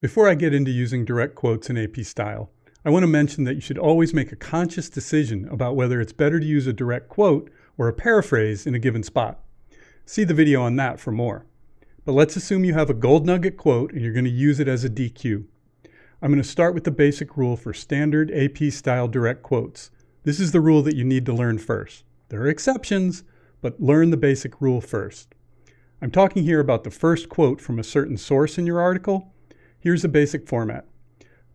Before I get into using direct quotes in AP style, I want to mention that you should always make a conscious decision about whether it's better to use a direct quote or a paraphrase in a given spot. See the video on that for more. But let's assume you have a gold nugget quote and you're going to use it as a DQ. I'm going to start with the basic rule for standard AP style direct quotes. This is the rule that you need to learn first. There are exceptions, but learn the basic rule first. I'm talking here about the first quote from a certain source in your article. Here's the basic format.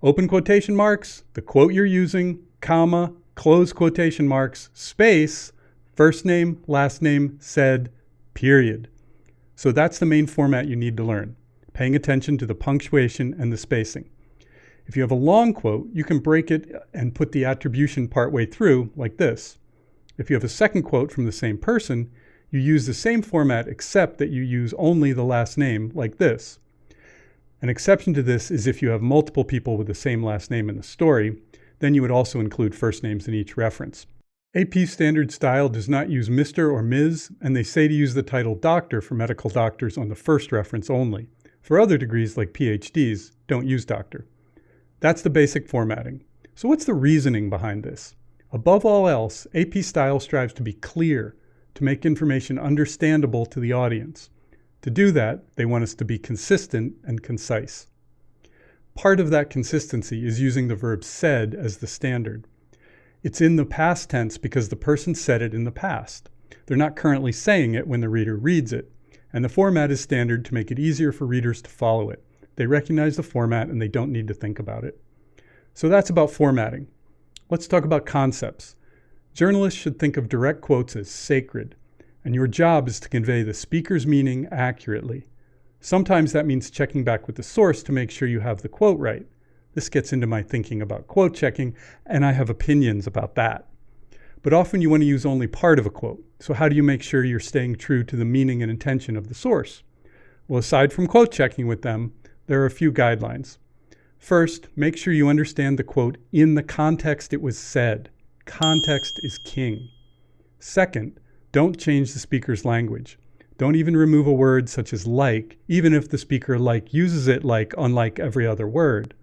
Open quotation marks, the quote you're using, comma, close quotation marks, space, first name, last name, said, period. So that's the main format you need to learn, paying attention to the punctuation and the spacing. If you have a long quote, you can break it and put the attribution partway through like this. If you have a second quote from the same person, you use the same format except that you use only the last name like this. An exception to this is if you have multiple people with the same last name in the story, then you would also include first names in each reference. AP standard style does not use Mr. or Ms., and they say to use the title Doctor for medical doctors on the first reference only. For other degrees like PhDs, don't use Doctor. That's the basic formatting. So what's the reasoning behind this? Above all else, AP style strives to be clear, to make information understandable to the audience. To do that, they want us to be consistent and concise. Part of that consistency is using the verb said as the standard. It's in the past tense because the person said it in the past. They're not currently saying it when the reader reads it, and the format is standard to make it easier for readers to follow it. They recognize the format and they don't need to think about it. So that's about formatting. Let's talk about concepts. Journalists should think of direct quotes as sacred, and your job is to convey the speaker's meaning accurately. Sometimes that means checking back with the source to make sure you have the quote right. This gets into my thinking about quote checking, and I have opinions about that. But often you want to use only part of a quote. So how do you make sure you're staying true to the meaning and intention of the source? Well, aside from quote checking with them, there are a few guidelines. First, make sure you understand the quote in the context it was said. Context is king. Second, don't change the speaker's language. Don't even remove a word such as like, even if the speaker uses it unlike every other word.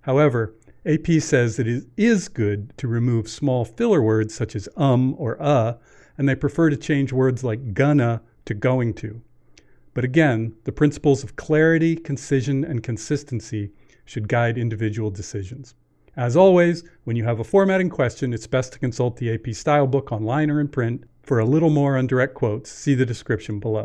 However, AP says that it is good to remove small filler words such as or and they prefer to change words like gonna to going to. But again, the principles of clarity, concision, and consistency should guide individual decisions. As always, when you have a formatting question, it's best to consult the AP Style book online or in print. For a little more on direct quotes, see the description below.